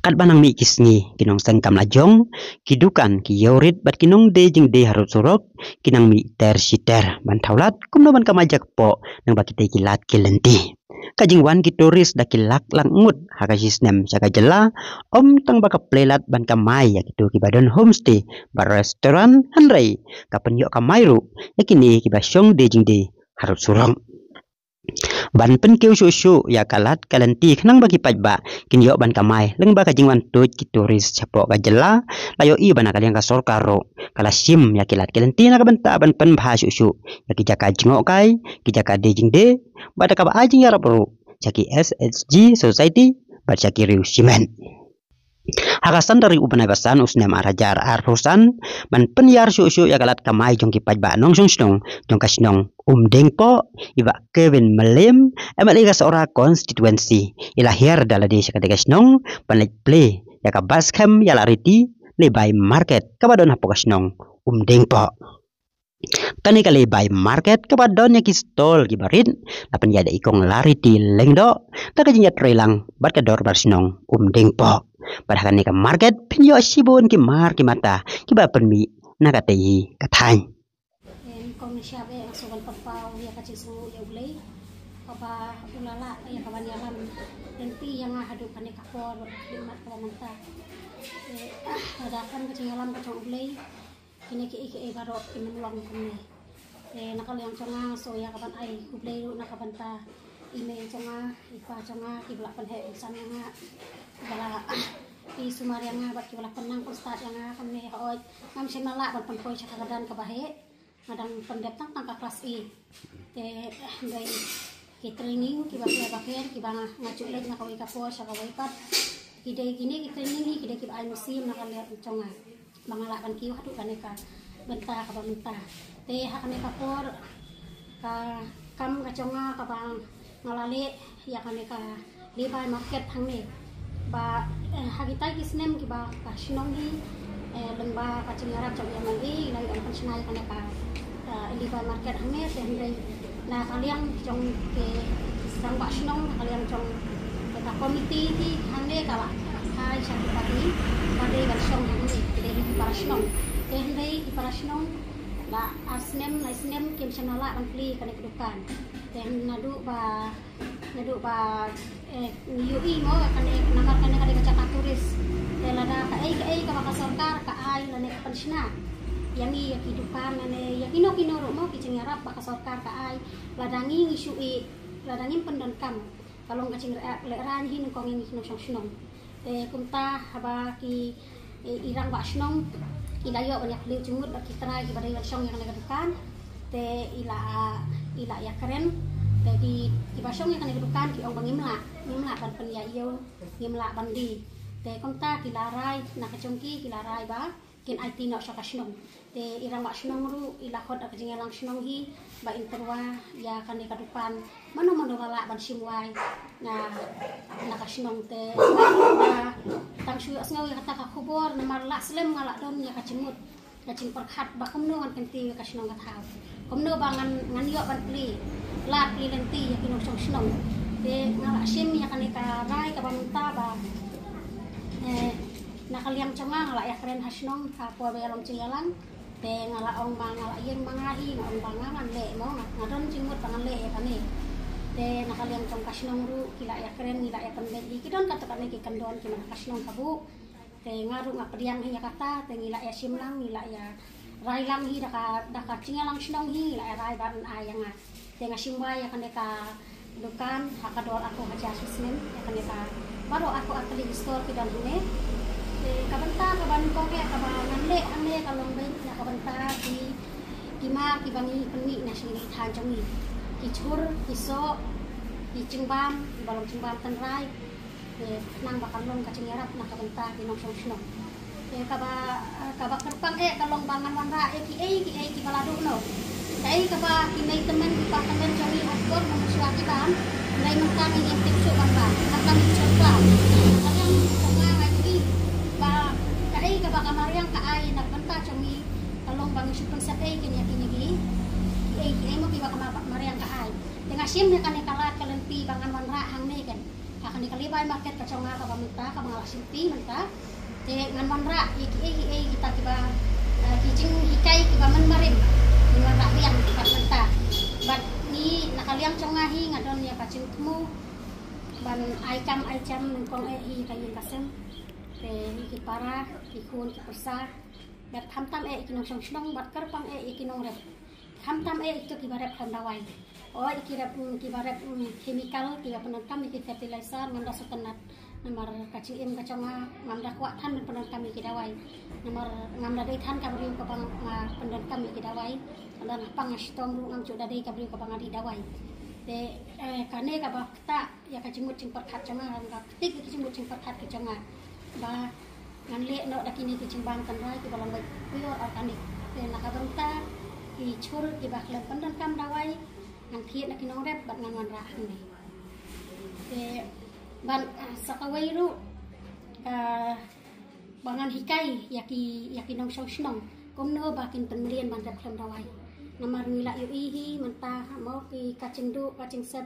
Kat banang mi kisngi kinong sengkam lajong kidukan ki yorit bat kinong de jing de harut surok kinang mi ter siter ban taulat kumno ban kamajak po nang bakite kilat kilenti kajing wan ki turis da kilak lang mut haka sisnem saka jela om tang baka plelat ban kamai ya kitu ki badon homestay bar restoran hanrei kapen yo kamai ru yakini ki basyong de jing de harut surok ban pen keu su ya kalat kalenti khnang bagi pajba kin yo ban kamai leng ba kajing wan tuj ki turis chapo ka jela layo i bana kaliang ka sorkaro kala sim ya kilat kalenti na ka benta ban pen bha su ya ki jaka jingok kai ki jaka de jing de bada ka ba ajing ya rapro jaki SHG society ba jaki riu simen hakasan dari upanai basan usnem arajar arhusan man penyar su ya kalat kamai jong ki pajba nong song jong kasnong dengpo iba Kevin Melim emali ka seorang konstituensi ilahir dala desa kadekasnong panlek play ya ka baskem ya lariti lebay market kabadon hapokasnong dengpo kani ka lebay market kabadon ya ki stall ki barit lapan ya da ikong lariti lengdo tagajinya trelang bat ka dor barsnong dengpo padahal ni ka market pinyo sibon ki mar ki mata ki ba penmi nakatei kathay kong siya be ang sugal pagpaw ya kacing sungu ya ulay apa ulala ya kawan yalam nanti yang hadu kane kapor limat kalamanta ada kan kacing yalam kacang ulay kini ki baro imenuang kami nakal yang conga so ya kapan ai ulay nakabanta ime conga ipa conga ibla panhe insan nga bala di sumar yang bat kibla penang ustad yang kami hoy ngam sinala ban panpoy sa kagadan kabahe madang pendetang tangka kelas I dari ki training ki bakal bakal ki bang ngacuk lagi nak kawai kapor sa kawai pat ki day gini ki training ki day ki ay musim nak lihat conga mangala kan ki hadu kaneka benta ka benta ha kaneka kapor ka kam ka conga ka bang ngalale ya kaneka lebay market hang ni ba hagitai kisnem ki ba kasinong hi lemba kacang arab jam yang lagi lagi orang pensenai kaneka lebay market hang ni sehingga na kalian jong ke sang pak sinong kalian jong kita komite di hang ni kala hai satu pagi pada bersong hang ni dari para sinong sehingga di para sinong la asnem kem senala ampli kana kedukan dan nadu ba yui mo kana namar kana baca turis lada ka ai ka bakasarkar ka ai lane pensna yang ya kehidupan nane ya kino mo kicing arab bakasarkar ka ai ladangi ngisui ladangi pendonkam kalau ngacing leran hin kong ngi no song kumta haba ki irang basnong ilayo banyak liu cungut bagi terai pada song yang kedukan ila ya keren di basong yang kedukan ki ong ngimla ban pen ya iyo ngimla bandi komta kilarai nak kecongki kilarai ba kin IT no sakasnong irang basnong ru ila khot ak jingelang snong hi ba interwa ya kan kedukan mano lala ban simwai na nakasnong tang syu asngaw ya kata ka khubor namar la slem ngala don ya kacimut kacing perkhat ba kumno kan kenti kasnong kathaw kumno bangan nganyo ban pli lat pli lenti ya kinong snong ngala sim ya kan ka rai ka banta ba nakaliang conga ngala ya keren hasnong kapwa belong ciyalang ngala ong bang ngala yeng mangahi ngong bangangan le mo ngadon cimut bangan le ya kane nakaliang cong kasnong ru kila ya keren kila ya pembedi kidon kata kan ki kandon ki kasnong kabu ngaru ngapdiang hi kata ngila ya simlang ngila ya rai lang hi daka cingalang snong hi ngila ya rai ban ayanga ngasimwa ya kane ka dukan hakador aku haja susmen ya kane ka baru aku atli store kidan hune kabanta kaban ko kaya kabangan le ane kalong ben na kabanta ki ma ki bangi penmi na sini than jongi ki chur ki so ki cingbam balong cingbam tenrai nang bakal long kacing arab na kabanta ki nong song kaba kerpang kalong bangan wanra ki baladu no kaba ki may temen ki pakangan jongi askor mamuswa kitan nai mentang ingin tipsu bamba akan dicoba kadang songa lagi ba kai ka baka mariang ka ay nagbanta jongi kalong bang supang sa kini mo ki baka mariang ka ay dengan sim ne kan kala kalempi bangan wanra hang ne kan akan dikalibai market kaconga ka mentah ka mengalak simpi mentah te ngan manra kita kiba kijing hikai kiba menmarim menmarak yang kat mentah bat ni nakaliang congahi ngadon ya kacing temu ban aikam nengkong hi kayin kasem te ki para ki kun ki persa bat hamtam ikinong song bat kerpang ikinong rep hamtam itu kibarep kandawai oh kibarep chemical kiba penangkam iki fertilizer nganda sutenat nomor kacim kaconga ngamda kuatan penangkam iki dawai nomor ngamda daitan kabriu ka bang penangkam iki dawai dan pang stong ru ngam cuda dai kabriu ka bang adi dawai te kane ka bakta ya kacimut cing perkat conga ka ketik kacimut cing perkat kaconga ba ngan le no dakini ki cimbang tanrai ki balong kuyo organik te nakabanta ki chur ki bakle penangkam dawai ngan thiet nak kinong rep bat ngan ra ni te ban sakawai ru bangan hikai yaki nong song komno bakin penrian ban rep klam dawai namar nila yu ihi mentah mau ki kacing sep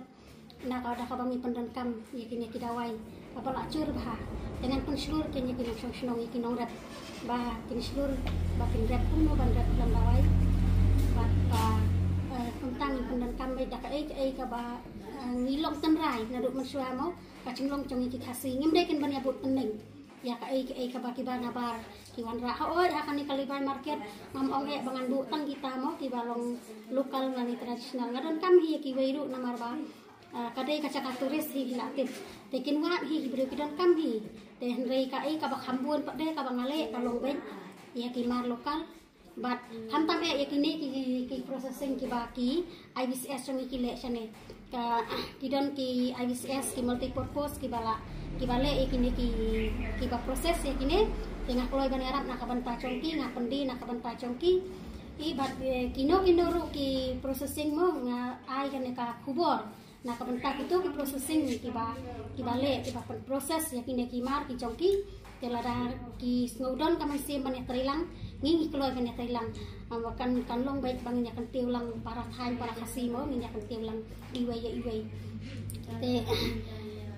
nak ada kabangi pendankam yaki dawai apalak cur bah dengan penselur kenya ki nong song yaki nong rep bah kin selur bakin rep komno ban rep klam dawai bat tentang pendankam baik dak ka ba ngilong tenrai naduk mensua mau kacing long cong iki kasih ngimdai kan ban yabut pening ya ka ka ba kiba nabar kiwan ra oi akan dikalibai market ngomong bangan butan kita mau kiba long lokal ngani tradisional ngadon kam hi ki weiru namar ba kadai kaca turis hi hilatif tekin wa hi beri kidan kam hi te henrei ka ba khambun pak de ka ba ngale ka long ben ya ki mar lokal but hamtam yakini ki processing ki baki IBCS chong ki le chane ka kidon ki IBCS ki multi purpose ki bale yakini ki ba proses yakini tengah kloy ban arab nak banta chongki ngak pendi nak banta chongki i bat kino ru ki processing mo nga ai kan ka kubor nak banta itu ki processing ki bale ki ba proses yakini ki mar ki chongki telada ki snowdon kamai sim ban terilang ngi keluar kan Thailand makan kanlong baik bangnya kan tiulang para Thai para kasimo minyak kan tiulang iway te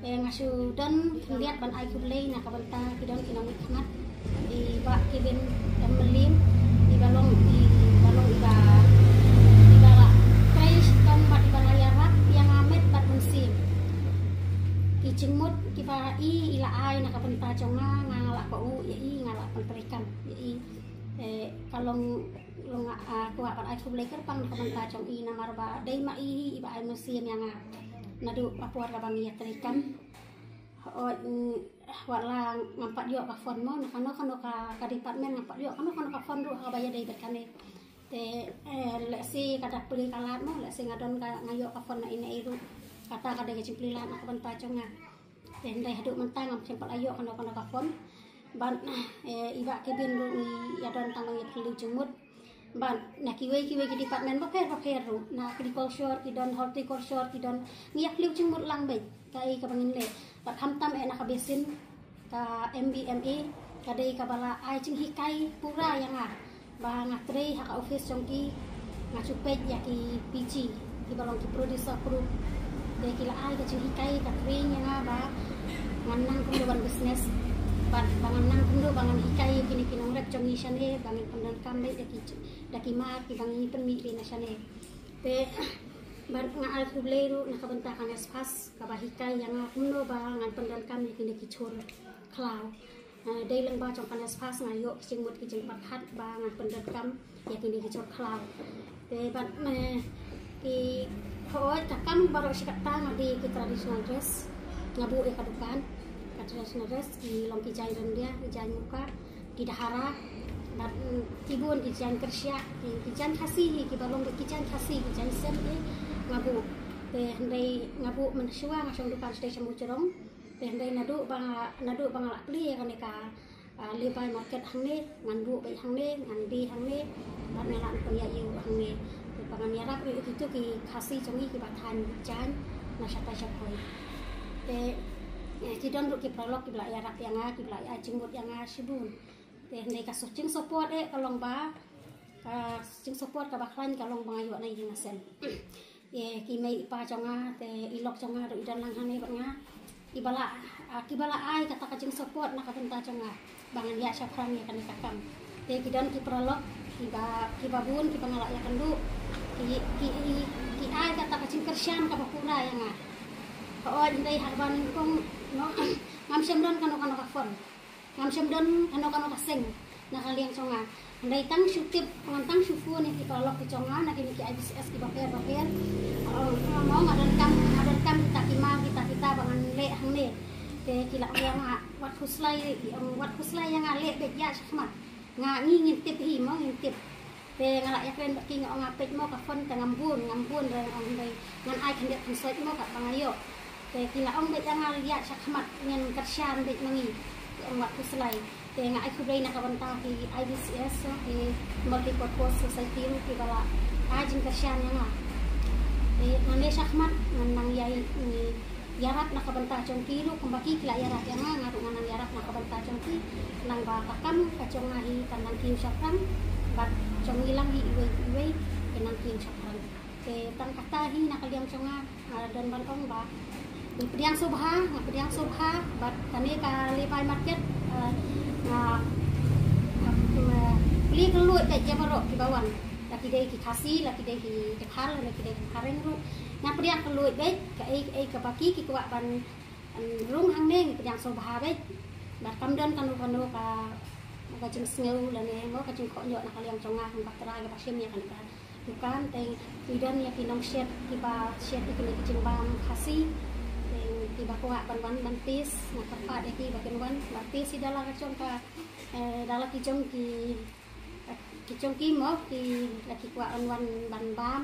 ngasu dan lihat ban ai kulei nak banta kidon kinong ikmat di bak kibin dan melim di balong iba krais tong bat balaya rak yang amet bat musim kicingmut kiba ila ai nak banta conga ngalak ko i ngalak penterikan kalau kuat pada aku belajar pang komentar cong i namar ba dai ma i iba ai musim yang nadu apuar kabang ya terikan wala ngampak dio ka fon mo nakano ka department ngampak dio kano ka fon ru ka bayar dai berkane te leksi kada peli kalat mo leksi ngadon ka ngayo ka fon na ini iru kata kada ke cimplilan nak komentar conga te ndai haduk mentang ngam sempal ayo kano ka fon ban iba kebin ru ya don tangang ya perlu jemut ban na kiwe ki department ba per ru na agriculture ki don horticulture ki don ngiak liu jemut lang be kai ka bangin le bat hamtam na ka besin ka MBMA kadai ka bala ai cing hikai pura yang ba ngatre hak office jongki ngacupet ya ki PG ki balong ki producer pro de ki la ai ka cing hikai ka train yang ba nganang kumban business bangan nang kundo bangan hikai kini kinong rep chongi shane bangan pandan kambe daki mar ki bangi penmi le na shane te bar nga al kubleru nakabanta kan espas ka hikai yang kundo bangan pandan kam kini ki chor klau dai lang ba chong kan espas ngayo singmut ki jeng pathat bangan pandan kam ya kini ki chor klau te ban ki hoy takam baro sikata ngadi ki traditional dress ngabu e kadukan traditional dress ki long ki jai rendia ki jai muka ki dahara bat tibun ki jai kersia ki jai khasi ki balong ki jai khasi ki jai sem ngabu te handai ngabu mensua ngasong dukan station mucerong te handai nadu bang lak li kan ka lebai market hangne ngandu bai hangne ngandi hangne bat ngalan paya yu hangne pangan yarap itu ki khasi chongi ki bathan jan na sata chapoi te kidon ru ki prolog ki belaya rak yang ki belaya jenggut yang sibun te ndai ka sucing support kalong ba ka sucing support ka baklan kalong bangayo na yin sen ki mai pa chonga te ilok chonga ru idan lang hane banga kibala ai kata kajing support nak kabenta jonga bangan ya syafran ya kan kakam te kidan ki prolog kibabun kipangalak ya kandu ki ai kata kajing kersian ka bakura ya nga ko ndai harban kong no ngam semdon kano ka fon ngam semdon kano kaseng nakaliang jonga andai tang syutip pengantang syufu ni ki prolog ki jonga nak ini ki IBCS ki baper mau ngadan kam kita bangan le hang ne te kila yang wat huslai yang ale bet ya sakmat ngi ngintip hi mo ngintip te ngalak ya kren baki ngapet mo ka fon ta ngambun dan dai ngan ai kan det konsoit mo ka bangayo te kila bet yang ale ya sakmat ngen kersian bet mangi wat huslai te ngai ku dai nak banta ki IBCS ki multi purpose society ki bala ajin kersian yang nane sakmat nang yai ni yarat nak kabanta congki lu kembaki kila yarat yang ngaru nang yarat nak kabanta congki nang ba kakam kacong ngahi tanang kiu syafran bat cong ilang hi iwe kenang kiu syafran ke tan kata hi nak liang conga dan bantong ba di pediang subha bat tane ka lepai market beli keluar ke jabarok di bawah laki dai ki khasi laki dai ki dekhal laki dai ki khareng ru nya pediang keluit bet ka ai ka baki ki kwa ban rung hang ne pediang sobha bet bat kamdan kanu ka jeng sneu la ne mo ka jeng kho nyo na kaliang chonga hang batra ga pasim ya kan bukan teng bidan ya ki nong shet ki ba shet ki ni jeng bam khasi teng ki ba kwa ban bantis na ka de ki ba ken ban bantis si dalang ka chong ka dalang ki chong ki trong ki mo ki la ki kwa wan ban bam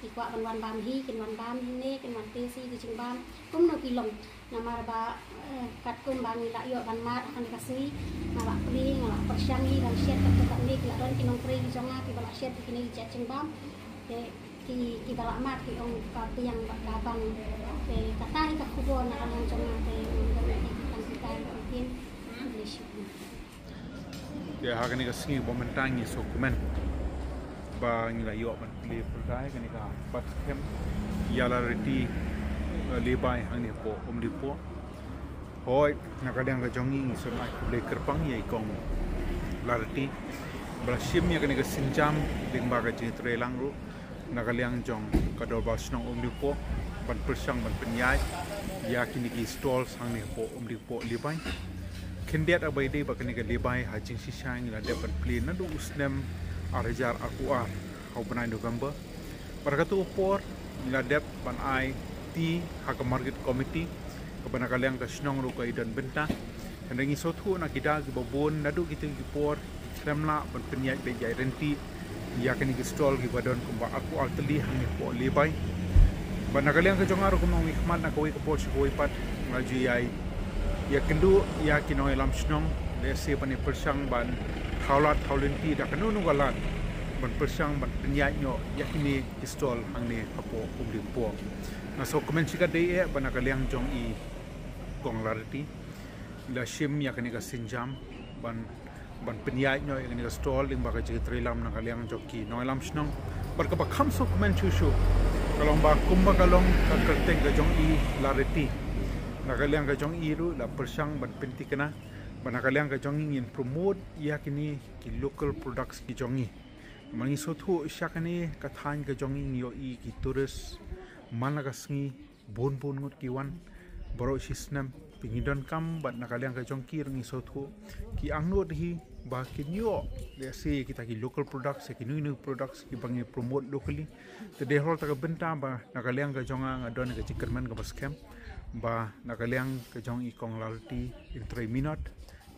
ki kwa wan bam hi kin wan bam hi ne kin wan te si ki chung bam kum no ki long na mar ba kat kum bang la yo ban mat akan dikasih na ba pli ngala persyangi dan shet ka ni ki la ran ki nong pri ki jonga ki bala shet ki ni ja chung bam te ki bala mat ki ong ka piang ba ka bang te kata hi ka kubo na kan jonga te kan kita tin ya hakani ka singi momentangi so kumen ba ngila yo ban play pulkai kani ka pat kem yala reti lebai hangni po omdi po hoi nakadang ka jongi so mai play kerpang ye kong larti brasim ya kani ka sinjam ding ba ka jing trelang ru nakaliang jong ka do ba snong omdi po ban persang ban penyai ya kini ki stall hangni po omdi po lebai kendiat abai dei bakani ka lebai hajing sisang ila depan plane na do usnem arajar akuar hau banai November barakatu por ila dep ban ai ti hak market committee ka banakaliang ka snong ru ka idan benta kandangi sothu na kita ki babon nadu kiting ki por kremla ban penyai be jai renti ya kani ki stall ki badon kumba aku altli hangi po lebai banakaliang ka jongar ko mong hikmat na koi ka por sikoi pat ngaji ai ya kendu ya kinoi lam snong le se pani persang ban khaulat khaulenti da kanu nu galat ban persang ban penyai nyo ya kini stall hangne apo umdi po na so komen chika dei e banakaliang jong i konglarti la shim ya kani ka sinjam ban penyai nyo ya kani ka stall ling ba ka jitri lam na kaliang joki noi lam snong bar ka ba kham so komen chu shu kalong ba kumba kalong ka kerteng ka jong i lareti nakaliang ka jong iru la persang ban penti kana banakaliang ka jong ingin promote ya kini ki local products ki jongi mangi sothu syakani ka than ka jong ing yo i ki tourist mana ka sngi bon ngot ki wan boro sisnam pingidon kam ban nakaliang ka jong ki ringi sothu ki angno hi ba ki nyo le se kita ki local products ki new products ki bangi promote locally te de hol ta ka benta ba nakaliang ka jonga ngadon ka chikerman ka baskem ba nakaliang ka jong i kong lalti in 3 minute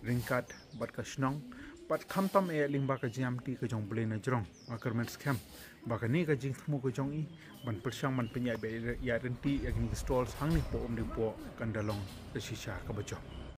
ringkat bat ka snong bat khamtam e lingba ka jamti ka jong blena jrong akermen scam ba ka ni ka jing thmu ka jong i ban persang man penyai be ya renti agni stalls hangni po omdi po kandalong shisha ka bajo